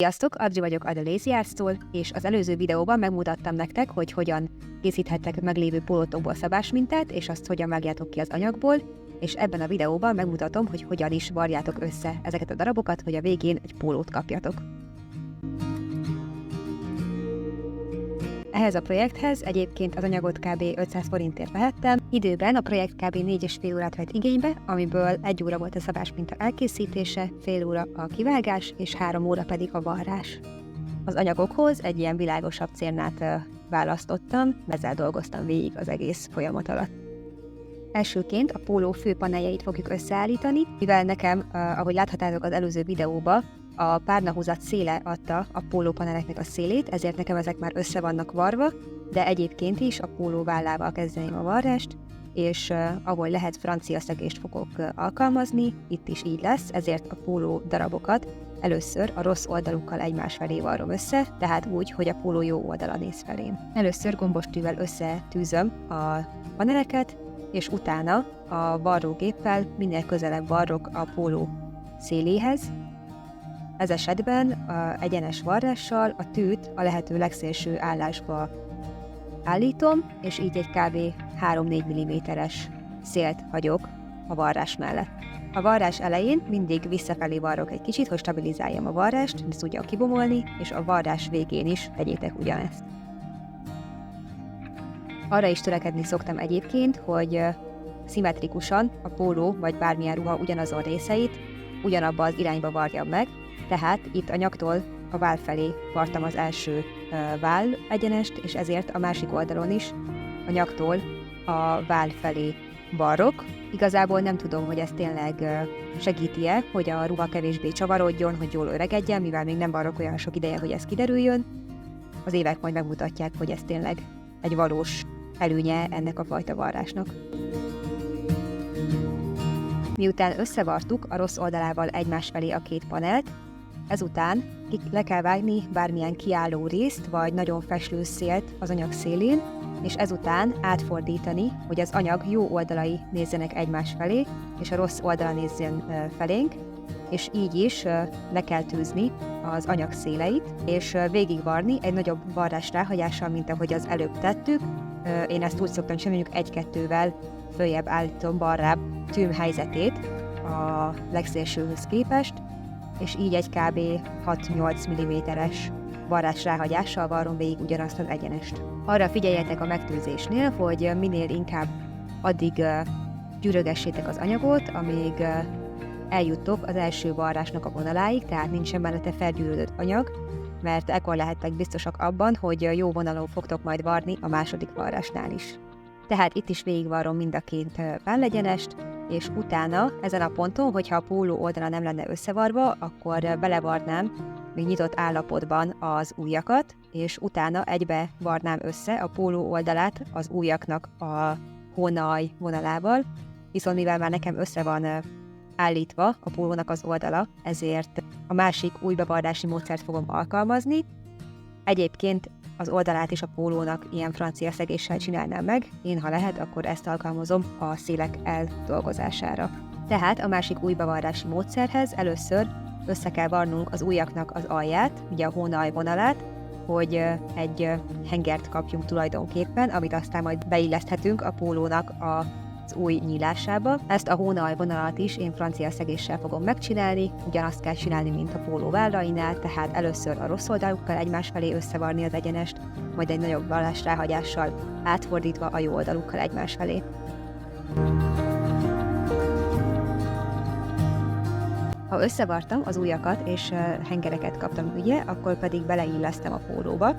Sziasztok, Adri vagyok a The Lazy Arts-tól, és az előző videóban megmutattam nektek, hogy hogyan készíthettek meglévő pólótokból szabásmintát, és azt hogyan vágjátok ki az anyagból, és ebben a videóban megmutatom, hogy hogyan is varjátok össze ezeket a darabokat, hogy a végén egy pólót kapjatok. Ehhez a projekthez egyébként az anyagot kb. 500 forintért vehettem. Időben a projekt kb. 4,5 órát vett igénybe, amiből 1 óra volt a szabásminta elkészítése, fél óra a kivágás, és 3 óra pedig a varrás. Az anyagokhoz egy ilyen világosabb cérnát választottam, ezzel dolgoztam végig az egész folyamat alatt. Elsőként a póló fő paneljeit fogjuk összeállítani, mivel nekem, ahogy láthatátok az előző videóban, a párnahúzat széle adta a pólópaneleknek a szélét, ezért nekem ezek már össze vannak varva, de egyébként is a póló vállával kezdeném a varrást, és ahol lehet francia szegést fogok alkalmazni, itt is így lesz, ezért a póló darabokat először a rossz oldalukkal egymás felé varrom össze, tehát úgy, hogy a póló jó oldala néz felém. Először gombostűvel összetűzöm a paneleket, és utána a varrógéppel minél közelebb varrok a póló széléhez. Ez esetben egyenes varrással a tűt a lehető legszélső állásba állítom, és így egy kb. 3-4 mm-es szélt hagyok a varrás mellett. A varrás elején mindig visszafelé varrok egy kicsit, hogy stabilizáljam a varrást, ezt tudjam kibomolni, és a varrás végén is tegyétek ugyanezt. Arra is törekedni szoktam egyébként, hogy szimmetrikusan a póló vagy bármilyen ruha ugyanazon részeit ugyanabba az irányba varjam meg, tehát itt a nyaktól a váll felé vartam az első váll egyenest, és ezért a másik oldalon is a nyaktól a váll felé varrok. Igazából nem tudom, hogy ez tényleg segíti-e, hogy a ruha kevésbé csavarodjon, hogy jól öregedjen, mivel még nem varrok olyan sok ideje, hogy ez kiderüljön. Az évek majd megmutatják, hogy ez tényleg egy valós előnye ennek a fajta varrásnak. Miután összevartuk a rossz oldalával egymás felé a két panelt, ezután le kell vágni bármilyen kiálló részt, vagy nagyon festő szélt az anyag szélén, és ezután átfordítani, hogy az anyag jó oldalai nézzenek egymás felé, és a rossz oldala nézzen felénk, és így is le kell tűzni az anyag széleit, és végigvarni egy nagyobb varrás ráhagyással, mint ahogy az előbb tettük. Én ezt úgy szoktam csinálni, mondjuk 1-2-vel följebb állítom balrább tűm helyzetét a legszélsőhöz képest, és így egy kb. 6-8 mm-es varrás ráhagyással varrom végig ugyanazt az egyenest. Arra figyeljetek a megtűzésnél, hogy minél inkább addig gyűrögessétek az anyagot, amíg eljuttok az első varrásnak a vonaláig, tehát nincsen benne felgyűrődött anyag, mert ekkor lehettek biztosak abban, hogy jó vonalon fogtok majd varni a második varrásnál is. Tehát itt is végigvarrom mind a két vállegyenest, és utána ezen a ponton, hogyha a póló oldala nem lenne összevarva, akkor belevarnám még nyitott állapotban az ujjakat, és utána egybe varnám össze a póló oldalát az ujjaknak a hónaj vonalával, viszont mivel már nekem össze van állítva a pólónak az oldala, ezért a másik újbevarrási módszert fogom alkalmazni. Egyébként az oldalát is a pólónak ilyen francia szegéssel csinálnám meg, én ha lehet, akkor ezt alkalmazom a szélek eldolgozására. Tehát a másik újbevarrási módszerhez először össze kell varnunk az ujjaknak az alját, ugye a hónaj vonalát, hogy egy hengert kapjunk tulajdonképpen, amit aztán majd beilleszthetünk a pólónak az új nyílásába. Ezt a hónaj vonalat is én francia szegéssel fogom megcsinálni, ugyanazt kell csinálni, mint a póló vállainál, tehát először a rossz oldalukkal egymás felé összevarni az egyenest, majd egy nagyobb varrás ráhagyással átfordítva a jó oldalukkal egymás felé. Ha összevartam az ujjakat és hengereket kaptam ugye, akkor pedig beleillesztem a pólóba.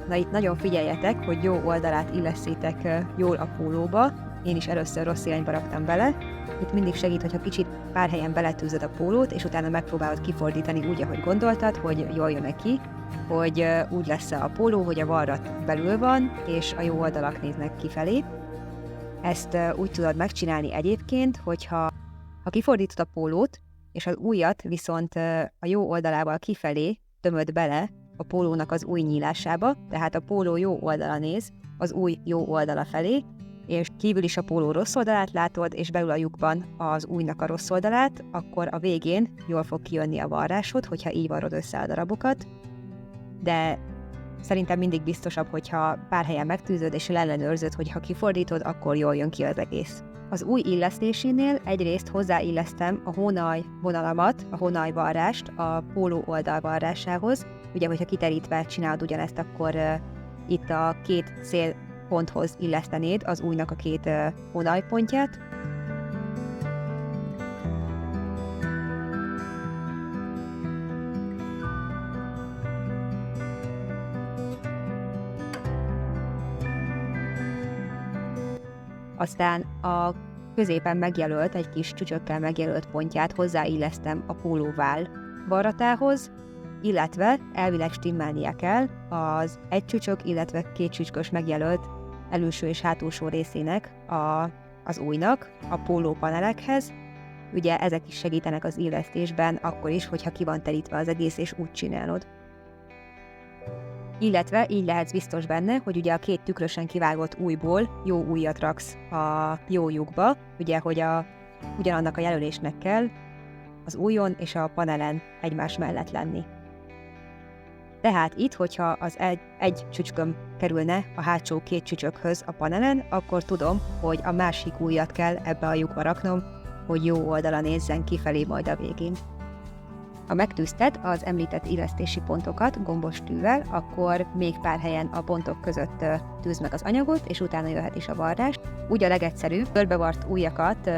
Na itt nagyon figyeljetek, hogy jó oldalát illeszítek jól a pólóba. Én is először rossz irányba raktam bele. Itt mindig segít, hogyha kicsit pár helyen beletűzöd a pólót, és utána megpróbálod kifordítani úgy, ahogy gondoltad, hogy jól jön ki, hogy úgy lesz a póló, hogy a varrat belül van, és a jó oldalak néznek kifelé. Ezt úgy tudod megcsinálni egyébként, hogyha kifordítod a pólót, és az ujjat viszont a jó oldalával kifelé tömöd bele a pólónak az új nyílásába, tehát a póló jó oldala néz az új jó oldala felé, és kívül is a póló rossz oldalát látod, és belül a lyukban az ujjnak a rossz oldalát, akkor a végén jól fog kijönni a varrásod, hogyha így varrod össze a darabokat. De szerintem mindig biztosabb, hogyha pár helyen megtűzöd, és ellenőrzöd, hogy ha kifordítod, akkor jól jön ki az egész. Az új illesztésénél egyrészt hozzáillesztem a hónaj vonalamat, a hónajvarrást a póló oldal varrásához. Ugye, hogyha kiterítve csinálod ugyanezt, akkor itt a két szélponthoz illesztenéd az ujjnak a két hónajpontját. Aztán a középen megjelölt, egy kis csücsökkel megjelölt pontját hozzáillesztem a pólóvál varratához, illetve elvileg stimmelnie kell az egy csücsök, illetve két csücskös megjelölt előső és hátulsó részének az ujjnak, a pólópanelekhez. Ugye ezek is segítenek az illesztésben, akkor is, hogyha ki van terítve az egész, és úgy csinálod. Illetve így lehetsz biztos benne, hogy ugye a két tükrösen kivágott ujjból jó ujjat raksz a jó lyukba, ugye, hogy ugyanannak a jelölésnek kell az ujjon és a panelen egymás mellett lenni. Tehát itt, hogyha az egy csücsköm kerülne a hátsó két csücsökhöz a panelen, akkor tudom, hogy a másik ujjat kell ebbe a lyukba raknom, hogy jó oldala nézzen kifelé majd a végén. Ha megtűzted az említett illesztési pontokat gombos tűvel, akkor még pár helyen a pontok között tűzd meg az anyagot, és utána jöhet is a varrás. Úgy a legegyszerűbb körbevart ujjakat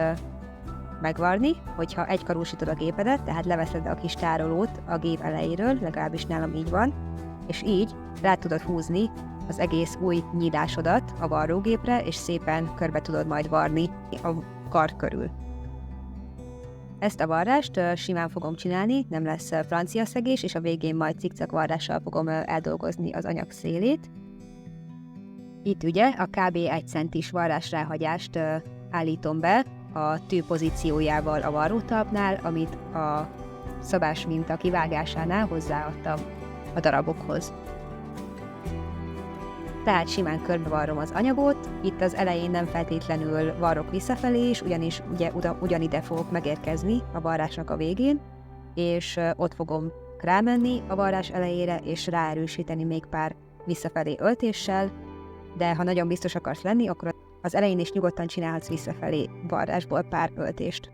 megvarni, hogyha egykarúsítod a gépedet, tehát leveszed a kis tárolót a gép elejéről, legalábbis nálam így van, és így rá tudod húzni az egész új nyílásodat a varrógépre, és szépen körbe tudod majd varni a kar körül. Ezt a varrást simán fogom csinálni, nem lesz francia szegés, és a végén majd cikcak varrással fogom eldolgozni az anyag szélét. Itt ugye a kb. 1 centis varrásráhagyást állítom be a tű pozíciójával a varrótalpnál, amit a szabás minta kivágásánál hozzáadtam a darabokhoz. Tehát simán körbevarrom az anyagot, itt az elején nem feltétlenül varrok visszafelé is, ugyanis ugye ugyanide fogok megérkezni a varrásnak a végén, és ott fogom rámenni a varrás elejére, és ráerősíteni még pár visszafelé öltéssel, de ha nagyon biztos akarsz lenni, akkor az elején is nyugodtan csinálhatsz visszafelé varrásból pár öltést.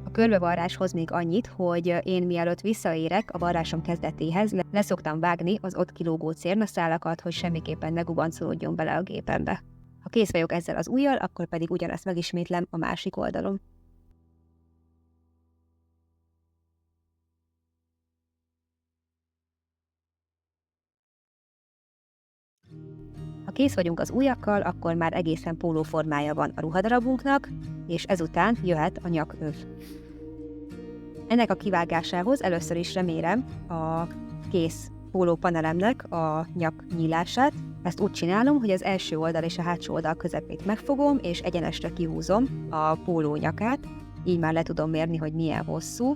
A körbevarráshoz még annyit, hogy én mielőtt visszaérek a varrásom kezdetéhez, leszoktam vágni az ott kilógó cérnaszálakat, hogy semmiképpen ne gubancolódjon bele a gépembe. Ha kész vagyok ezzel az ujjal, akkor pedig ugyanezt megismétlem a másik oldalon. Ha kész vagyunk az ujjakkal, akkor már egészen pólóformája van a ruhadarabunknak, és ezután jöhet a nyaköv. Ennek a kivágásához először is remérem a kész pólópanelemnek a nyak nyílását. Ezt úgy csinálom, hogy az első oldal és a hátsó oldal közepét megfogom, és egyenesre kihúzom a póló nyakát, így már le tudom mérni, hogy milyen hosszú.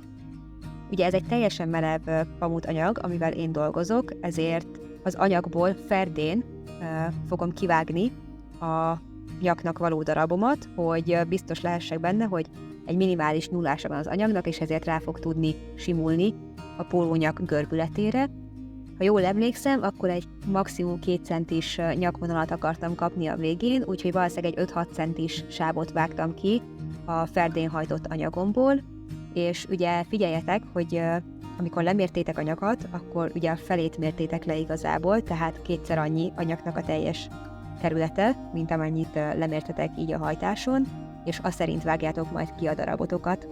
Ugye ez egy teljesen merev pamutanyag, amivel én dolgozok, ezért az anyagból ferdén fogom kivágni a nyaknak való darabomat, hogy biztos lehessek benne, hogy egy minimális nyúlása van az anyagnak, és ezért rá fog tudni simulni a pólónyak görbületére. Ha jól emlékszem, akkor egy maximum 2 centis nyakvonalat akartam kapni a végén, úgyhogy valószínűleg egy 5-6 centis sávot vágtam ki a ferdén hajtott anyagomból, és ugye figyeljetek, hogy amikor lemértétek a nyakat, akkor ugye a felét mértétek le igazából, tehát kétszer annyi a nyaknak a teljes területe, mint amennyit lemértetek így a hajtáson, és azt szerint vágjátok majd ki a darabotokat.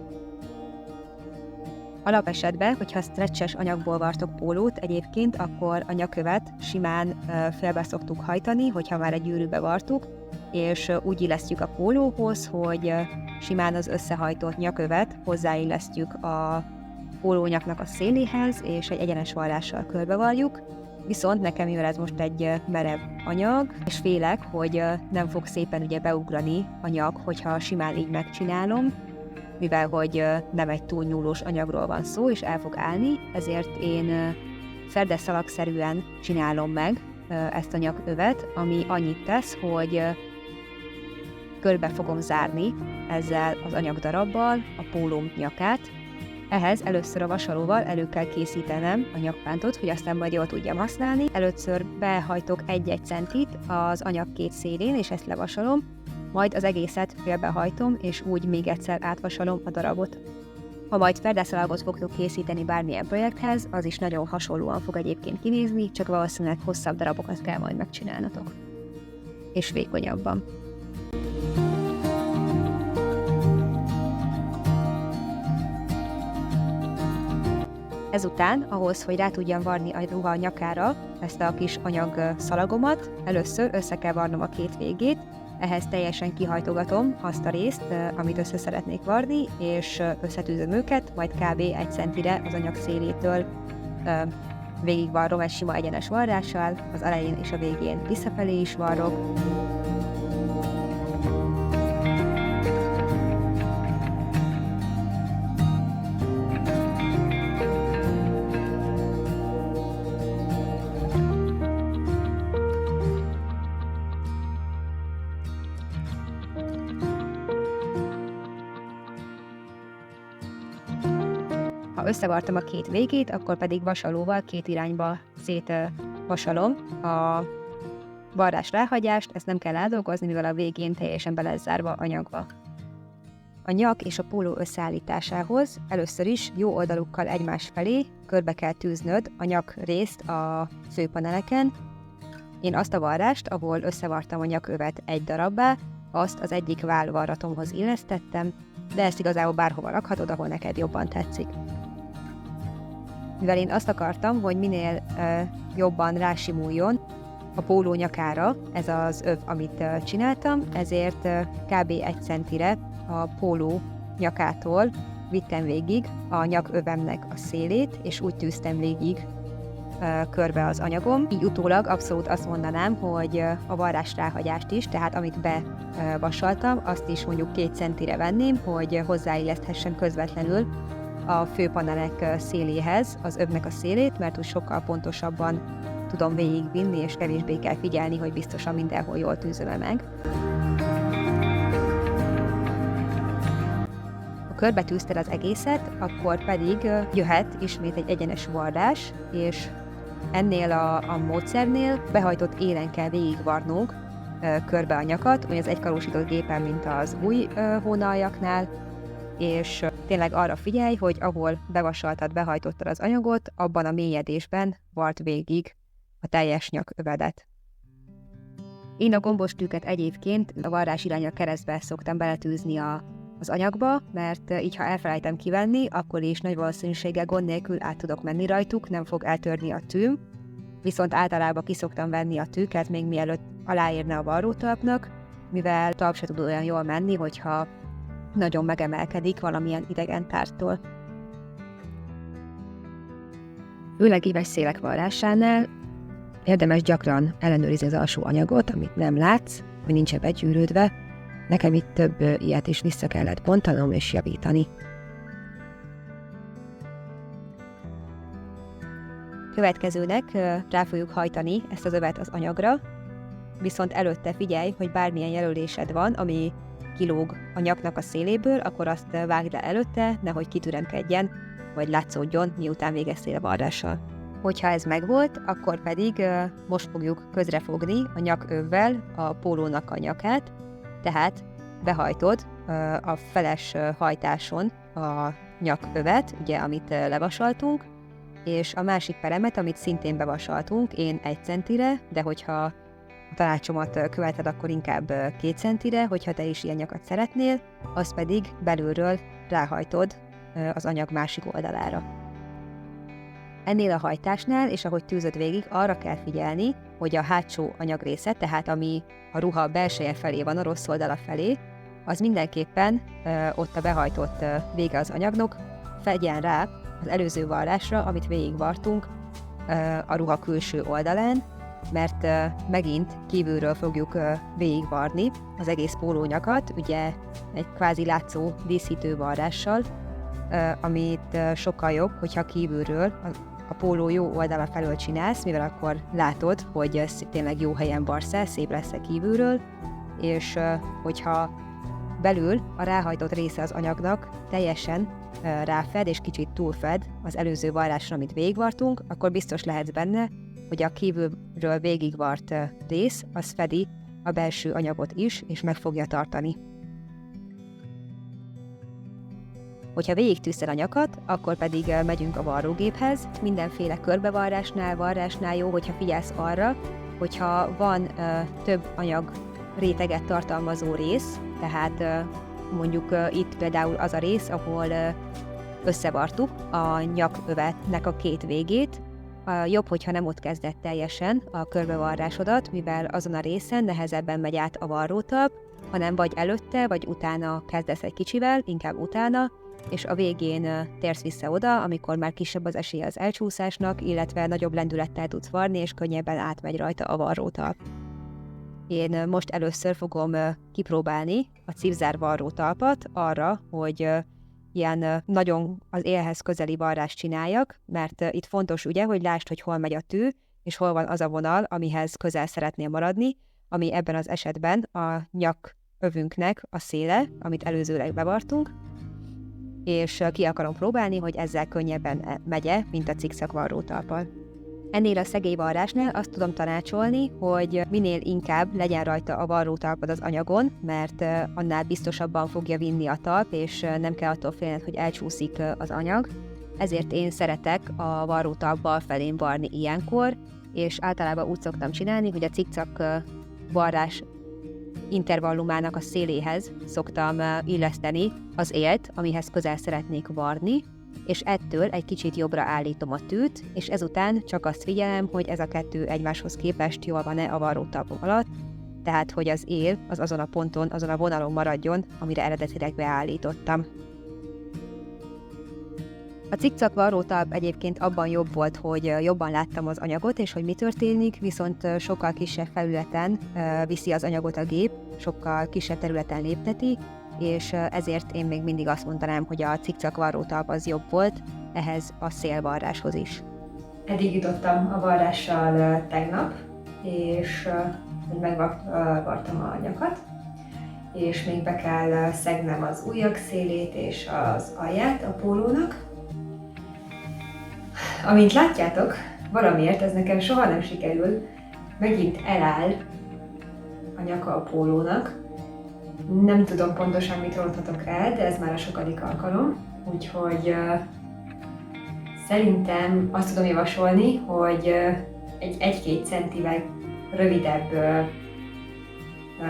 Alapesetben, hogyha stretches anyagból vartok pólót egyébként, akkor a nyakkövet simán félbe szoktuk hajtani, hogyha már egy gyűrűbe vartuk, és úgy illesztjük a pólóhoz, hogy simán az összehajtott nyakkövet hozzáillesztjük a pólónyaknak a széléhez, és egy egyenes varrással körbevarjuk. Viszont nekem, mivel ez most egy merev anyag, és félek, hogy nem fog szépen ugye beugrani a nyak, hogyha simán így megcsinálom, mivel hogy nem egy túl nyúlós anyagról van szó, és el fog állni, ezért én ferdeszalagszerűen csinálom meg ezt a nyakövet, ami annyit tesz, hogy körbe fogom zárni ezzel az anyagdarabbal a pólóm nyakát. Ehhez először a vasalóval elő kell készítenem a nyakpántot, hogy aztán majd jól tudjam használni. Először behajtok 1-1 centit az anyag két szélén, és ezt levasalom, majd az egészet félbehajtom, és úgy még egyszer átvasalom a darabot. Ha majd ferdászalagot fogtok készíteni bármilyen projekthez, az is nagyon hasonlóan fog egyébként kinézni, csak valószínűleg hosszabb darabokat kell majd megcsinálnatok. És vékonyabban. Ezután, ahhoz, hogy rá tudjam varni a ruha nyakára ezt a kis anyag szalagomat, először össze kell varnom a két végét, ehhez teljesen kihajtogatom azt a részt, amit össze szeretnék varni, és összetűzöm őket, majd kb. 1 centire az anyag szélétől végigvarrom egy sima egyenes varrással, az elején és a végén visszafelé is varrok. Ha összevartam a két végét, akkor pedig vasalóval két irányba szétvasalom a varrás ráhagyást, ezt nem kell átdolgozni, mivel a végén teljesen be lesz zárva anyagba. A nyak és a póló összeállításához először is jó oldalukkal egymás felé körbe kell tűznöd a nyak részt a főpaneleken. Én azt a varrást, ahol összevartam a nyakövet egy darabbá, azt az egyik vállvarratomhoz illesztettem, de ezt igazából bárhova rakhatod, ahol neked jobban tetszik. Mivel én azt akartam, hogy minél jobban rásimuljon a póló nyakára ez az öv, amit csináltam, ezért kb. 1 centire a póló nyakától vittem végig a nyakövemnek a szélét, és úgy tűztem végig körbe az anyagom. Így utólag abszolút azt mondanám, hogy a varrás ráhagyást is, tehát amit bevasaltam, azt is mondjuk 2 centire venném, hogy hozzáilleszthessen közvetlenül a főpanelek széléhez az övnek a szélét, mert úgy sokkal pontosabban tudom végigvinni, és kevésbé kell figyelni, hogy biztosan mindenhol jól tűzöm meg. Ha körbe tűzted az egészet, akkor pedig jöhet ismét egy egyenes varrás, és ennél a módszernél behajtott élen kell végigvarnunk körbe a nyakat, úgy az egykarosított gépen, mint az új hónaljaknál, és tényleg arra figyelj, hogy ahol bevasaltad, behajtottad az anyagot, abban a mélyedésben vart végig a teljes nyakövedet. Én a gombos tűket egyébként a varrás irányra keresztbe szoktam beletűzni az anyagba, mert így, ha elfelejtem kivenni, akkor is nagy valószínűséggel gond nélkül át tudok menni rajtuk, nem fog eltörni a tűm, viszont általában ki szoktam venni a tűket, még mielőtt aláérne a varrótalpnak, mivel talp se tud olyan jól menni, hogyha nagyon megemelkedik valamilyen idegen tárgytól. Főleg éves szélek varrásánál érdemes gyakran ellenőrizni az alsó anyagot, amit nem látsz, hogy nincs begyűrődve. Nekem itt több ilyet is vissza kellett bontanom és javítani. Következőnek rá fogjuk hajtani ezt az övet az anyagra, viszont előtte figyelj, hogy bármilyen jelölésed van, ami kilóg a nyaknak a széléből, akkor azt vágd le előtte, nehogy kitüremkedjen, vagy látszódjon, miután végeztél a varrással. Hogyha ez megvolt, akkor pedig most fogjuk közrefogni a nyakövvel a pólónak a nyakát, tehát behajtod a feles hajtáson a nyakövet, ugye, amit levasaltunk, és a másik felemet, amit szintén bevasaltunk, én 1 centire, de hogyha a tanácsomat követed, akkor inkább 2 centire, hogyha te is ilyen nyakat szeretnél, azt pedig belülről ráhajtod az anyag másik oldalára. Ennél a hajtásnál, és ahogy tűzöd végig, arra kell figyelni, hogy a hátsó anyagrészet, tehát ami a ruha belseje felé van, a rossz oldala felé, az mindenképpen ott a behajtott vége az anyagnak fedjen rá az előző varrásra, amit végigvartunk a ruha külső oldalán, mert megint kívülről fogjuk végigvarni az egész pólónyakat, ugye egy kvázi látszó díszítő varrással, amit sokkal jobb, hogyha kívülről a póló jó oldala felől csinálsz, mivel akkor látod, hogy ez tényleg jó helyen varsz el, szép lesz kívülről, és hogyha belül a ráhajtott része az anyagnak teljesen ráfed és kicsit túlfed az előző varráson, amit végigvartunk, akkor biztos lehetsz benne, hogy a kívülről végigvart rész, az fedi a belső anyagot is, és meg fogja tartani. Hogyha végigtűzted a nyakat, akkor pedig megyünk a varrógéphez. Mindenféle varrásnál jó, hogyha figyelsz arra, hogyha van több anyag réteget tartalmazó rész, tehát mondjuk itt például az a rész, ahol összevartuk a nyakövetnek a két végét, jobb, hogyha nem ott kezdett teljesen a körbevarrásodat, mivel azon a részen nehezebben megy át a varrótalp, hanem vagy előtte, vagy utána kezdesz egy kicsivel, inkább utána, és a végén térsz vissza oda, amikor már kisebb az esély az elcsúszásnak, illetve nagyobb lendülettel tudsz varni, és könnyebben átmegy rajta a varrótalp. Én most először fogom kipróbálni a cipzár varrótalpat arra, hogy ilyen nagyon az élhez közeli varrást csináljak, mert itt fontos ugye, hogy lásd, hogy hol megy a tű, és hol van az a vonal, amihez közel szeretnél maradni, ami ebben az esetben a nyakövünknek a széle, amit előzőleg bevartunk, és ki akarom próbálni, hogy ezzel könnyebben megye, mint a cikcak varrótalppal. Ennél a szegélyvarrásnál azt tudom tanácsolni, hogy minél inkább legyen rajta a varrótalpad az anyagon, mert annál biztosabban fogja vinni a talp, és nem kell attól félned, hogy elcsúszik az anyag. Ezért én szeretek a varrótalp bal felén varni ilyenkor, és általában úgy szoktam csinálni, hogy a cikcak varrás intervallumának a széléhez szoktam illeszteni az élt, amihez közel szeretnék varni, és ettől egy kicsit jobbra állítom a tűt, és ezután csak azt figyelem, hogy ez a kettő egymáshoz képest jól van-e a varrótalpom alatt, tehát hogy az él az azon a ponton, azon a vonalon maradjon, amire eredetileg beállítottam. A cikcak varrótalp egyébként abban jobb volt, hogy jobban láttam az anyagot, és hogy mi történik, viszont sokkal kisebb felületen viszi az anyagot a gép, sokkal kisebb területen lépteti, és ezért én még mindig azt mondanám, hogy a cikcak varrótalp az jobb volt ehhez a szélvarráshoz is. Eddig jutottam a varrással tegnap, és megvartam a nyakat, és még be kell szegnem az ujjak szélét és az alját a pólónak. Amint látjátok, valamiért ez nekem soha nem sikerül, megint eláll a nyaka a pólónak. Nem tudom pontosan, mit ronthatok el, de ez már a sokadik alkalom, úgyhogy szerintem azt tudom javasolni, hogy egy 1-2 centivel rövidebb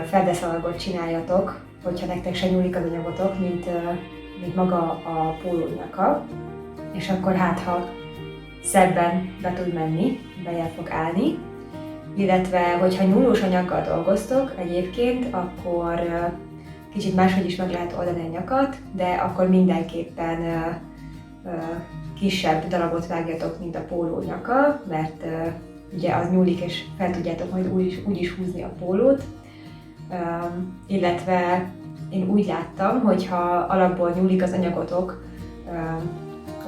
feldeszalagot csináljatok, hogyha nektek se nyúlik az anyagotok, mint maga a póló nyaka, és akkor hát, ha szebben be tud menni, bejel fog állni, illetve hogyha nyúlós anyaggal dolgoztok egyébként, akkor kicsit máshogy is meg lehet oldani a nyakat, de akkor mindenképpen kisebb darabot vágjatok, mint a póló nyaka, mert ugye az nyúlik, és fel tudjátok majd úgy is húzni a pólót, illetve én úgy láttam, hogy ha alapból nyúlik az anyagotok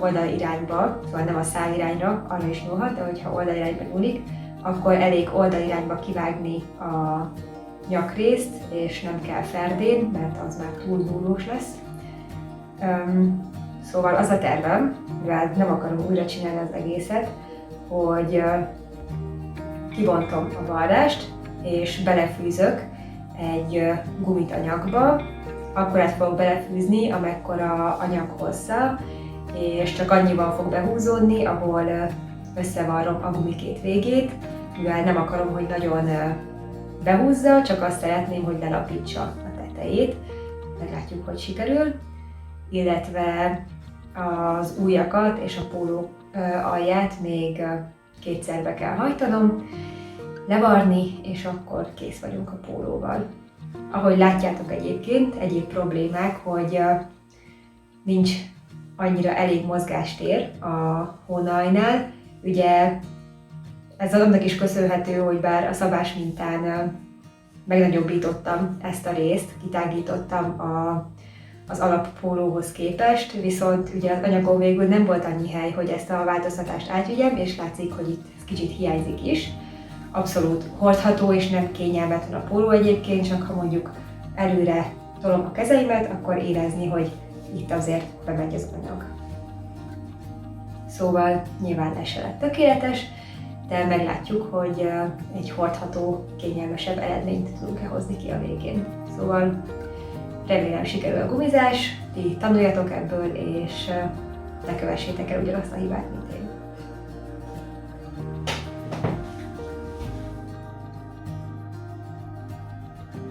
oldalirányba, szóval nem a szálirányra, arra is nyúlhat, de hogyha oldalirányba nyúlik, akkor elég oldalirányba kivágni a nyakrészt, és nem kell ferdén, mert az már túl nyúlós lesz. Szóval az a tervem, mivel nem akarom újra csinálni az egészet, hogy kibontom a varrást, és belefűzök egy gumit anyagba, akkorát fogok belefűzni, amekkora anyag hossza, és csak annyiban fog behúzódni, ahol összevarrom a gumi két végét, mivel nem akarom, hogy nagyon behúzza, csak azt szeretném, hogy lelapítsa a tetejét. Meglátjuk, hogy sikerül. Illetve az ujjakat és a póló alját még kétszer be kell hajtanom, levarni, és akkor kész vagyunk a pólóval. Ahogy látjátok egyébként, egyéb problémák, hogy nincs annyira elég mozgástér a hónajnál. Ugye ez annak is köszönhető, hogy bár a szabás mintán megnagyobbítottam ezt a részt, kitágítottam az alappólóhoz képest, viszont ugye az anyagon végül nem volt annyi hely, hogy ezt a változtatást átvigyem, és látszik, hogy itt ez kicsit hiányzik is. Abszolút hordható és nem kényelmetlen a póló egyébként, csak ha mondjuk előre tolom a kezeimet, akkor érezni, hogy itt azért bemegy az anyag. Szóval nyilván ez se lett tökéletes, de meglátjuk, hogy egy hordható, kényelmesebb eredményt tudunk-e hozni ki a végén. Szóval remélem sikerül a gumizás, ti tanuljatok ebből, és ne kövessétek el ugyanazt a hibát, mint én.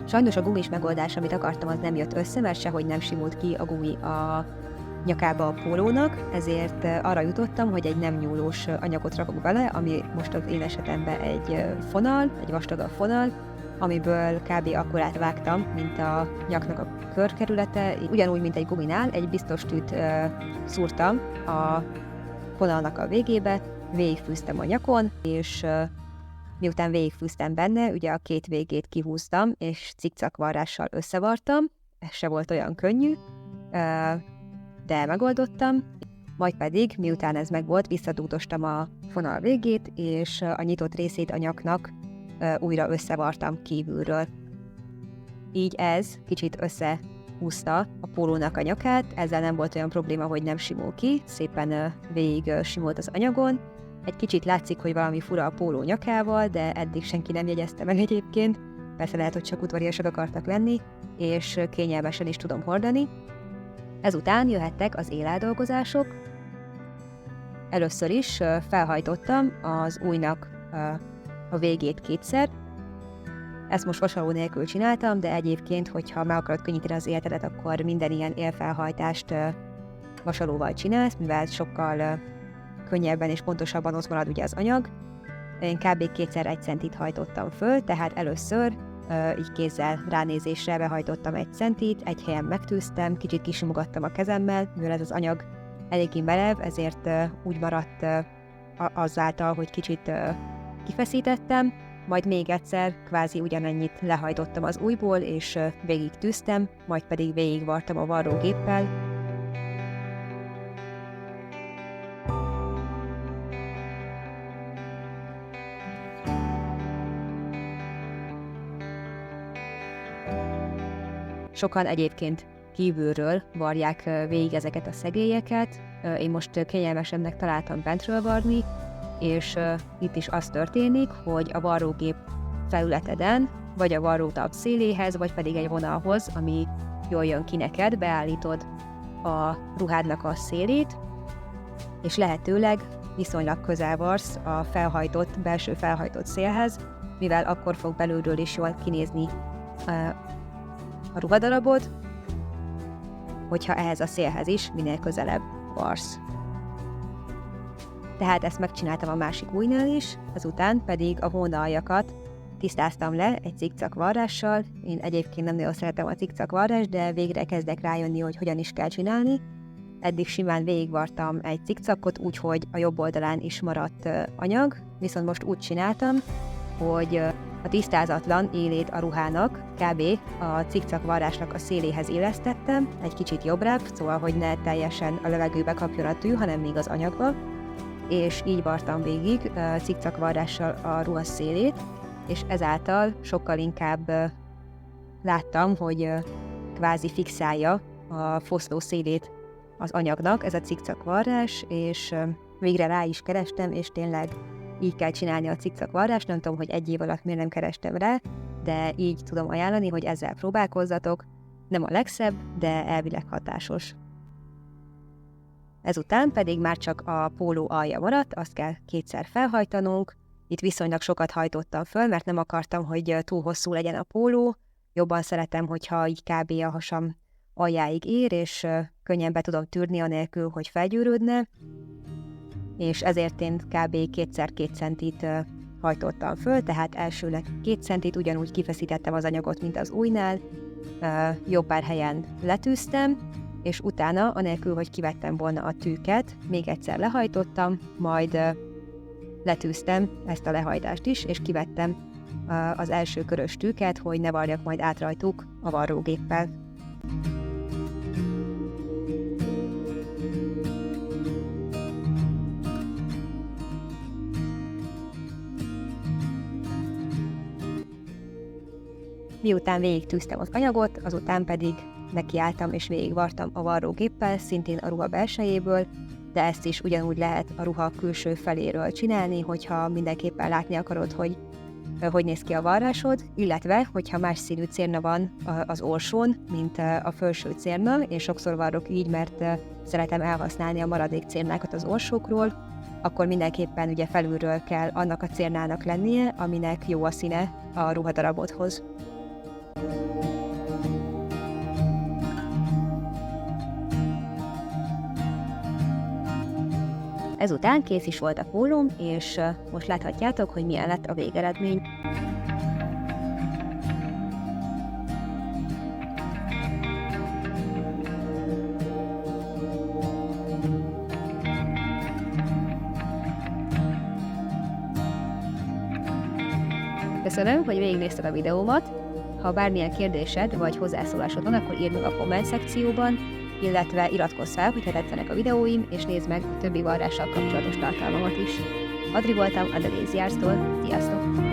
Sajnos a gumis megoldás, amit akartam, az nem jött össze, mert sehogy nem simult ki a gumi a nyakába a pólónak, ezért arra jutottam, hogy egy nem nyúlós anyagot rakok bele, ami most az én esetemben egy fonal, egy vastagabb fonal, amiből kb. Akkorát vágtam, mint a nyaknak a körkerülete, ugyanúgy, mint egy guminál, egy biztos tűt szúrtam a fonalnak a végébe, végigfűztem a nyakon, és miután végigfűztem benne, ugye a két végét kihúztam, és cikcakvarrással összevartam, ez se volt olyan könnyű, de megoldottam, majd pedig, miután ez megvolt, visszadúdostam a fonal végét, és a nyitott részét a nyaknak újra összevartam kívülről. Így ez kicsit összehúzta a pólónak a nyakát, ezzel nem volt olyan probléma, hogy nem simul ki, szépen végig simult az anyagon. Egy kicsit látszik, hogy valami fura a póló nyakával, de eddig senki nem jegyezte meg egyébként, persze lehet, hogy csak udvariasak akartak lenni, és kényelmesen is tudom hordani. Ezután jöhettek az éláldolgozások. Először is felhajtottam az ujjnak a végét kétszer. Ezt most vasaló nélkül csináltam, de egyébként, hogyha meg akarod könnyíteni az életedet, akkor minden ilyen élfelhajtást vasalóval csinálsz, mivel sokkal könnyebben és pontosabban ott marad ugye az anyag. Én kb. Kétszer 1 centit hajtottam föl, tehát először így kézzel ránézésre behajtottam 1 centit, egy helyen megtűztem, kicsit kisimogattam a kezemmel, mivel ez az anyag eléggé merev, ezért úgy maradt azáltal, hogy kicsit kifeszítettem, majd még egyszer kvázi ugyanennyit lehajtottam az ujjból, és végig tűztem, majd pedig végigvartam a varrógéppel. Sokan egyébként kívülről varják végig ezeket a szegélyeket. Én most kényelmesebbnek találtam bentről varni, és itt is az történik, hogy a varrógép felületeden, vagy a varrótalp széléhez, vagy pedig egy vonalhoz, ami jól jön ki neked, beállítod a ruhádnak a szélét, és lehetőleg viszonylag közel varsz a belső felhajtott szélhez, mivel akkor fog belülről is jól kinézni a ruhadarabod, hogyha ehhez a szélhez is minél közelebb varsz. Tehát ezt megcsináltam a másik ujjnál is, ezután pedig a hónaljakat tisztáztam le egy cikcakvarrással. Én egyébként nem nagyon szeretem a cikcakvarrást, de végre kezdek rájönni, hogy hogyan is kell csinálni. Eddig simán végigvartam egy cikcakot, úgyhogy a jobb oldalán is maradt anyag, viszont most úgy csináltam, hogy a tisztázatlan élét a ruhának kb. A cikcakvarrásnak a széléhez illesztettem, egy kicsit jobbra, szóval, hogy ne teljesen a levegőbe kapjon a tű, hanem még az anyagba, és így vartam végig cikcakvarrással a ruha szélét, és ezáltal sokkal inkább láttam, hogy kvázi fixálja a foszló szélét az anyagnak, ez a cikcakvarrás, és végre rá is kerestem, és tényleg így kell csinálni a cikcakvarrást, nem tudom, hogy 1 év alatt miért nem kerestem rá, de így tudom ajánlani, hogy ezzel próbálkozzatok, nem a legszebb, de elvileg hatásos. Ezután pedig már csak a póló alja maradt, azt kell 2-szer felhajtanunk. Itt viszonylag sokat hajtottam föl, mert nem akartam, hogy túl hosszú legyen a póló. Jobban szeretem, hogyha így kb. A hasam aljáig ér, és könnyen be tudom tűrni anélkül, hogy felgyűrődne. És ezért én kb. 2x2 centit hajtottam föl, tehát elsőleg 2 centit, ugyanúgy kifeszítettem az anyagot, mint az ujjnál, jobb pár helyen letűztem, és utána, anélkül, hogy kivettem volna a tűket, még egyszer lehajtottam, majd letűztem ezt a lehajtást is, és kivettem az első körös tűket, hogy ne varjak majd át rajtuk a varrógéppel. Miután végigtűztem az anyagot, azután pedig nekiálltam és végigvartam a varrógéppel, szintén a ruha belsejéből, de ezt is ugyanúgy lehet a ruha külső feléről csinálni, hogyha mindenképpen látni akarod, hogy néz ki a varrásod, illetve, hogyha más színű cérna van az orsón, mint a felső cérna, én sokszor varrok így, mert szeretem elhasználni a maradék cérnákat az orsókról, akkor mindenképpen ugye felülről kell annak a cérnának lennie, aminek jó a színe a ruhadarabodhoz. Ezután kész is volt a pólóm, és most láthatjátok, hogy milyen lett a végeredmény. Köszönöm, hogy végignézted a videómat. Ha bármilyen kérdésed vagy hozzászólásod van, akkor írd meg a komment szekcióban, illetve iratkozz fel, hogyha tetszenek a videóim, és nézd meg a többi varrással kapcsolatos tartalmamat is. Adri voltam a The Lazy Arts-tól. Sziasztok!